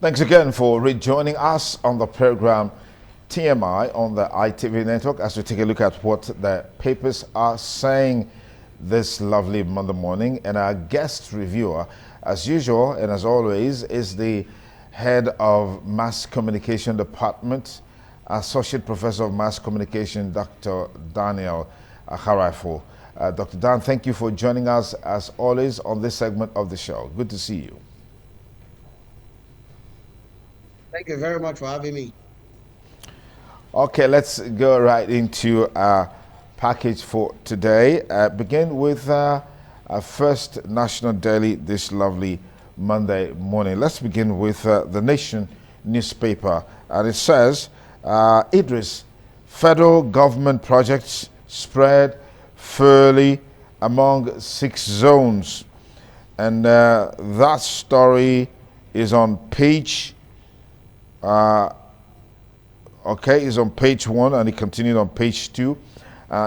Thanks again for rejoining us on the program TMI on the ITV network as we take a look at what the papers are saying this lovely Monday morning. And our guest reviewer, as usual and as always, is the head of Mass Communication Department, Associate Professor of Mass Communication, Dr. Daniel Akharafo. Dr. Dan, thank you for joining us as always on this segment of the show. Good to see you. Thank you very much for having me. Okay, let's go right into our package for today. Begin with our first national daily this lovely Monday morning. Let's begin with the Nation newspaper. And it says, Idris, federal government projects spread fairly among 6 zones. And that story is on page is on page 1 and it continued on page 2.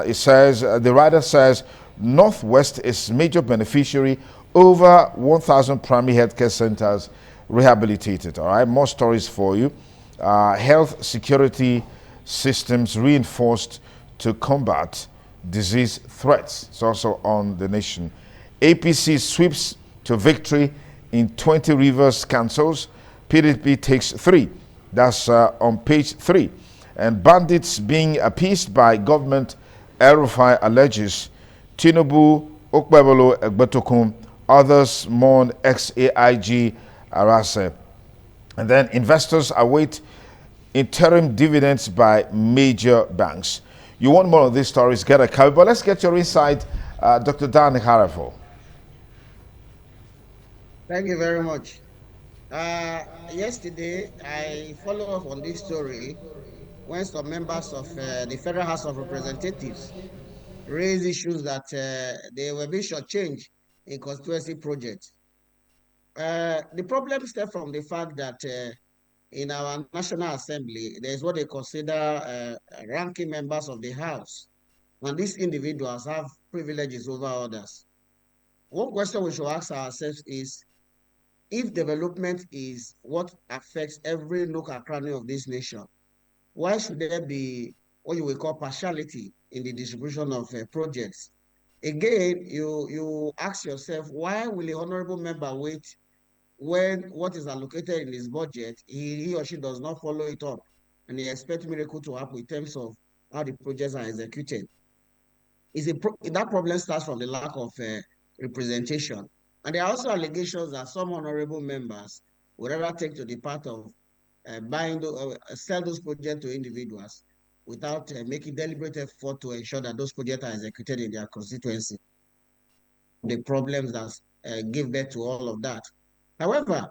It says, the writer says, Northwest is major beneficiary, over 1,000 primary healthcare centers rehabilitated. All right, more stories for you. Health security systems reinforced to combat disease threats. It's also on the Nation. APC sweeps to victory in 20 Rivers councils. PDP takes 3. That's on page 3. And bandits being appeased by government, El-Rufai alleges. Tinubu, Okpebolo, Egbetokum, others mourn ex-AIG Arase. And then investors await interim dividends by major banks. You want more of these stories, get a copy. But let's get your insight, Dr. Dan Akharafo. Thank you very much. Yesterday, I followed up on this story when some members of the Federal House of Representatives raised issues that they were being shortchanged in constituency projects. The problem stems from the fact that in our National Assembly, there's what they consider ranking members of the House. And these individuals have privileges over others. One question we should ask ourselves is, if development is what affects every nook and cranny of this nation, why should there be what you will call partiality in the distribution of projects? Again, you ask yourself, why will a honorable member wait when what is allocated in his budget, he or she does not follow it up, and he expects miracle to happen in terms of how the projects are executed? That problem starts from the lack of representation. And there are also allegations that some honorable members would rather take to the path of sell those projects to individuals without making deliberate effort to ensure that those projects are executed in their constituency. The problems that give birth to all of that. However,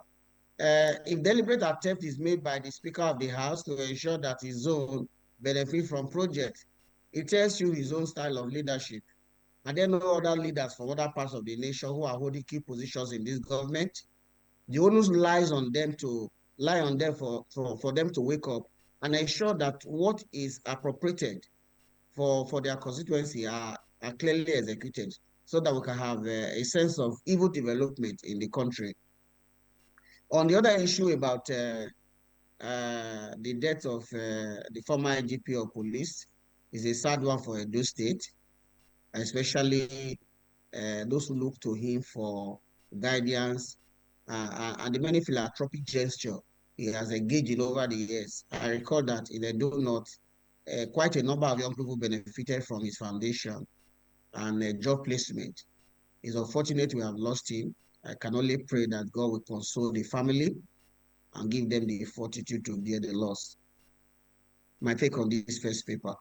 if deliberate attempt is made by the Speaker of the House to ensure that his zone benefit from projects, it tells you his own style of leadership. And there are no other leaders from other parts of the nation who are holding key positions in this government. The onus lies on them for them to wake up and ensure that what is appropriated for their constituency are clearly executed, so that we can have a sense of even development in the country. On the other issue about the death of the former IGP of police, is a sad one for Edo State, especially those who look to him for guidance and the many philanthropic gesture he has engaged in over the years. I recall that in Edo North, quite a number of young people benefited from his foundation and job placement. It's unfortunate we have lost him. I can only pray that God will console the family and give them the fortitude to bear the loss. My take on this first paper.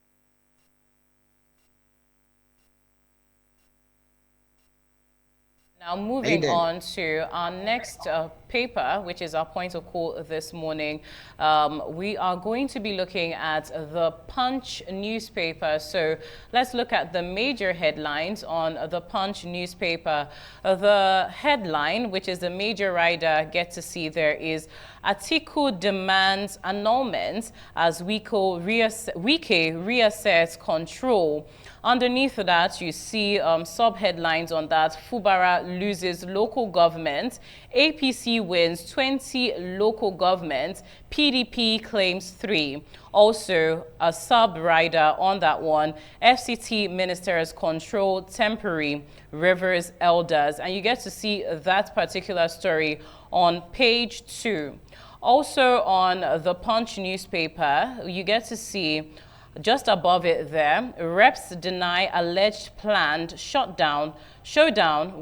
Now moving on to our next paper, which is our point of call this morning, we are going to be looking at the Punch newspaper. So let's look at the major headlines on the Punch newspaper. The headline, which is the major rider, get to see there, is Atiku demands annulment as Wike reassess control. Underneath that, you see sub-headlines on that. Fubara loses local government. APC APC wins 20 local governments, PDP claims 3. Also, a sub-rider on that one, FCT ministers control temporary Rivers elders. And you get to see that particular story on page 2. Also on the Punch newspaper, you get to see just above it there, reps deny alleged planned showdown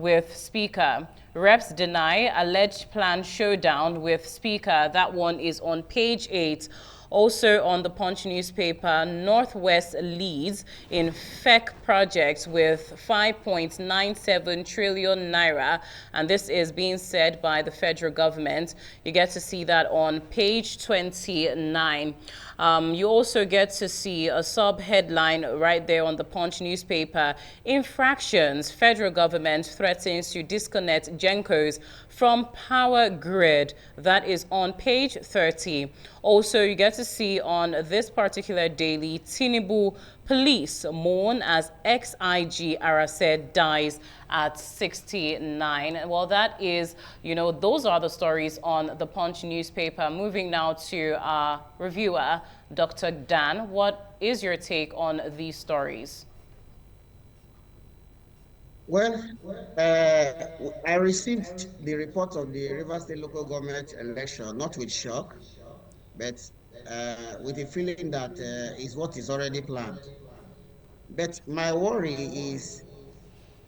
with Speaker. Reps deny alleged planned showdown with Speaker. That one is on page 8. Also on the Punch newspaper, Northwest leads in FEC projects with 5.97 trillion naira, and this is being said by the federal government. You get to see that on page 29. You also get to see a sub-headline right there on the Punch newspaper. Infractions, federal government threatens to disconnect Gencos from power grid. That is on page 30. Also, you get to see on this particular daily, Tinubu police mourn as ex-IG Arase dies at 69. Well, that is, those are the stories on the Punch newspaper. Moving now to our reviewer, Dr. Dan. What is your take on these stories? Well, I received the report of the Rivers State local government election, not with shock, but with a feeling that is what is already planned. But my worry is,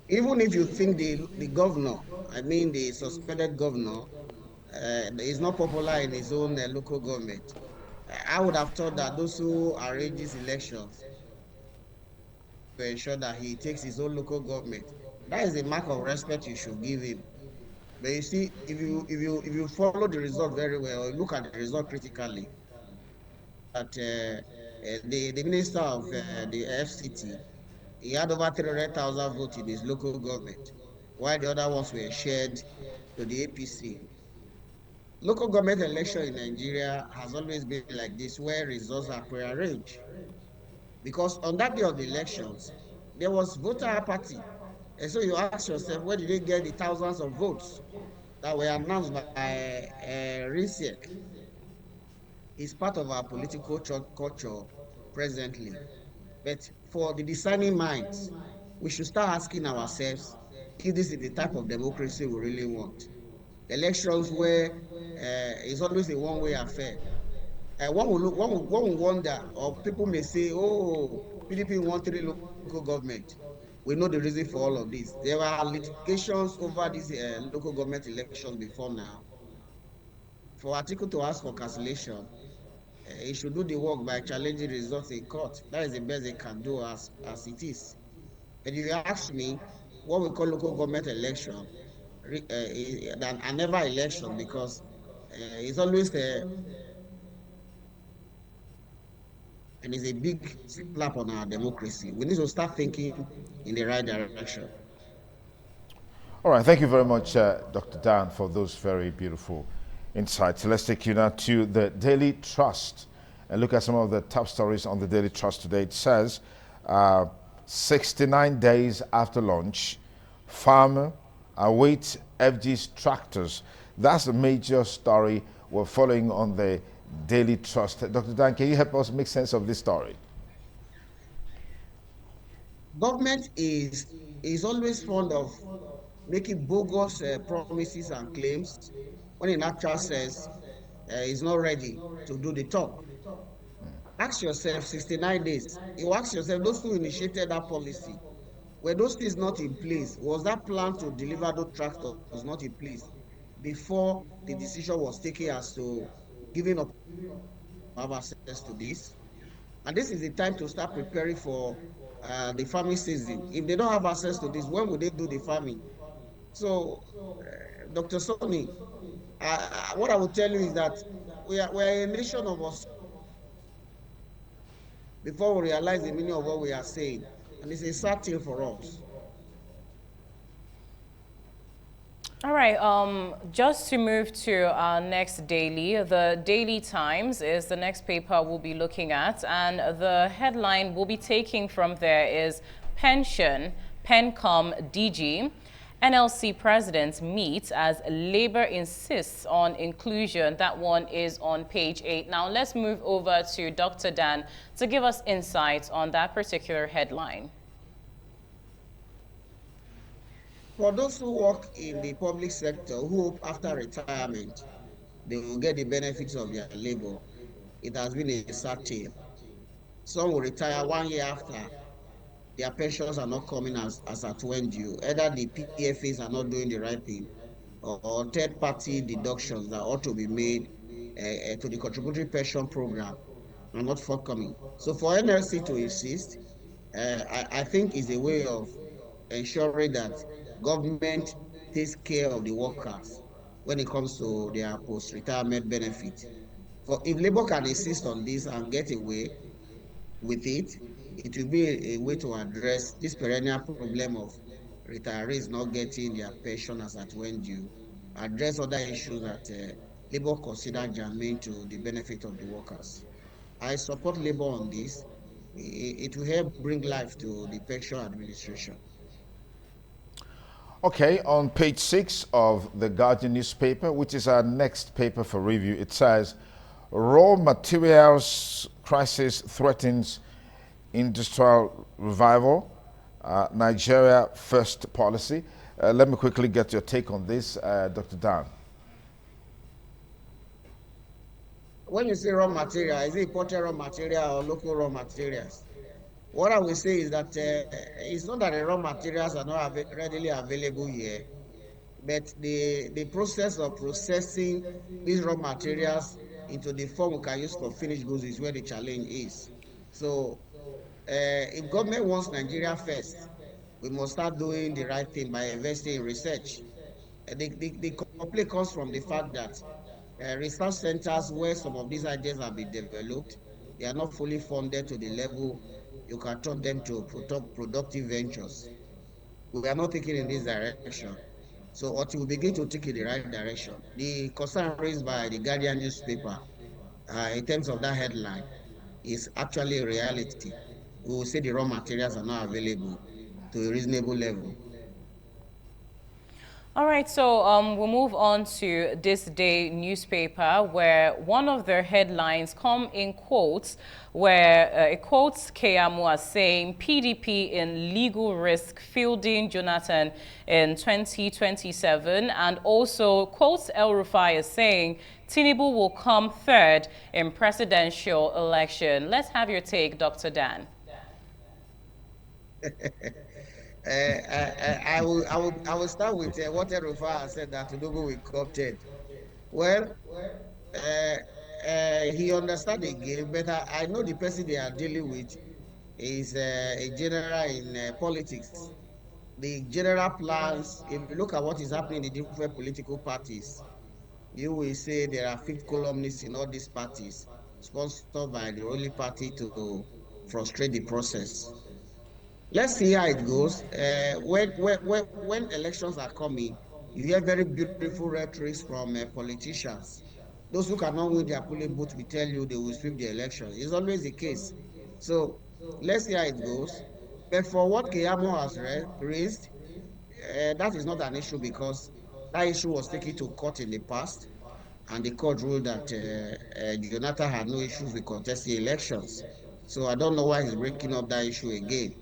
even if you think the governor, I mean the suspended governor, is not popular in his own local government, I would have thought that those who arrange these elections to ensure that he takes his own local government, that is a mark of respect you should give him. But you see, if you follow the result very well, look at the result critically, that the minister of the FCT, he had over 300,000 votes in his local government, while the other ones were shared to the APC. Local government election in Nigeria has always been like this, where results are prearranged. Because on that day of the elections, there was voter apathy. And so you ask yourself, where did they get the thousands of votes that were announced by RISIEC? It's part of our political culture presently. But for the discerning minds, we should start asking ourselves if this is the type of democracy we really want. Elections where it's always a one-way affair. One will wonder, or people may say, oh, PDP won 3 local government. We know the reason for all of this. There were litigations over these local government elections before now. For Atiku to ask for cancellation, he should do the work by challenging results in court. That is the best they can do as it is. And if you ask me, what we call local government election, and never election, because it's always and it's a big slap on our democracy. We need to start thinking in the right direction. All right, thank you very much, Dr. Dan, for those very beautiful insights. Let's take you now to the Daily Trust and look at some of the top stories on the Daily Trust today. It says, 69 days after launch, farmer awaits FG's tractors. That's a major story we're following on the Daily Trust. Dr. Dan, can you help us make sense of this story? Government is always fond of making bogus promises and claims when in actual sense is not ready to do the talk. Ask yourself, 69 days. You ask yourself, those who initiated that policy, were those things not in place? Was that plan to deliver those tractors not in place before the decision was taken as to giving up have access to this? And this is the time to start preparing for the farming season. If they don't have access to this, when will they do the farming? So, Dr. Sonny, what I will tell you is that we're a nation of us before we realize the meaning of what we are saying. And it's a sad thing for us. All right, just to move to our next daily, the Daily Times is the next paper we'll be looking at, and the headline we'll be taking from there is Pension, Pencom DG, NLC presidents meet as Labour insists on inclusion. That one is on page 8. Now let's move over to Dr. Dan to give us insights on that particular headline. For those who work in the public sector who hope after retirement they will get the benefits of their labor, it has been a sad tale. Some will retire 1 year after their pensions are not coming as at when due. Either the PFAs are not doing the right thing, or third-party deductions that ought to be made to the contributory pension program are not forthcoming. So for NLC to insist, I think is a way of ensuring that government takes care of the workers when it comes to their post-retirement benefits. For if Labour can insist on this and get away with it, it will be a way to address this perennial problem of retirees not getting their pension as at when due, address other issues that Labour consider germane to the benefit of the workers. I support Labour on this. It will help bring life to the pension administration. Okay, on page 6 of the Guardian newspaper, which is our next paper for review, it says, raw materials crisis threatens industrial revival, Nigeria first policy. Let me quickly get your take on this, Dr. Dan. When you say raw material, is it imported raw material or local raw materials? What I will say is that it's not that the raw materials are not readily available here, but the process of processing these raw materials into the form we can use for finished goods is where the challenge is. So if government wants Nigeria first, we must start doing the right thing by investing in research. The complaint comes from the fact that research centers where some of these ideas have been developed, they are not fully funded to the level you can turn them to productive ventures. We are not thinking in this direction. So until we begin to take in the right direction, the concern raised by the Guardian newspaper in terms of that headline is actually a reality. We will say the raw materials are not available to a reasonable level. All right, so we'll move on to This Day newspaper, where one of their headlines come in quotes, where it quotes Keyamo as saying PDP in legal risk fielding Jonathan in 2027, and also quotes El Rufai as saying Tinubu will come third in presidential election. Let's have your take, Dr. Dan. I will start with what Rufai said, that Tinubu will come third. Well, he understands the game, but I know the person they are dealing with is a general in politics. The general plans, if you look at what is happening in the different political parties, you will say there are fifth columnists in all these parties, sponsored by the ruling party to frustrate the process. Let's see how it goes. When elections are coming, you hear very beautiful rhetorics from politicians. Those who cannot win their polling booth will tell you they will sweep the election. It's always the case. So let's see how it goes. But for what Keyamo has raised, that is not an issue because that issue was taken to court in the past, and the court ruled that Jonathan had no issues with contesting elections. So I don't know why he's breaking up that issue again.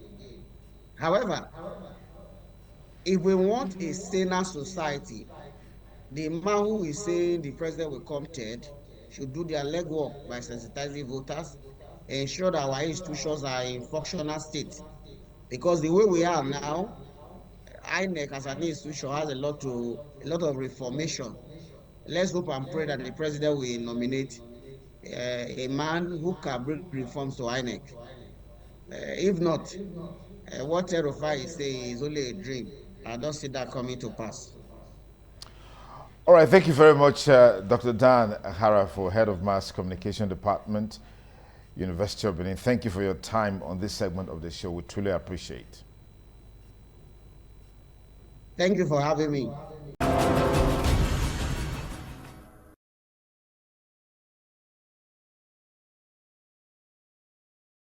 However, if we want a saner society, the man who is saying the president will come third should do their legwork by sensitizing voters, ensure that our institutions are in functional state. Because the way we are now, INEC as an institution has a lot of reformation. Let's hope and pray that the president will nominate a man who can bring reforms to INEC. If not, what Rufai is saying is only a dream. I don't see that coming to pass. All right, thank you very much, Dr. Dan Hara, for Head of Mass Communication Department, University of Benin. Thank you for your time on this segment of the show. We truly appreciate. Thank you for having me.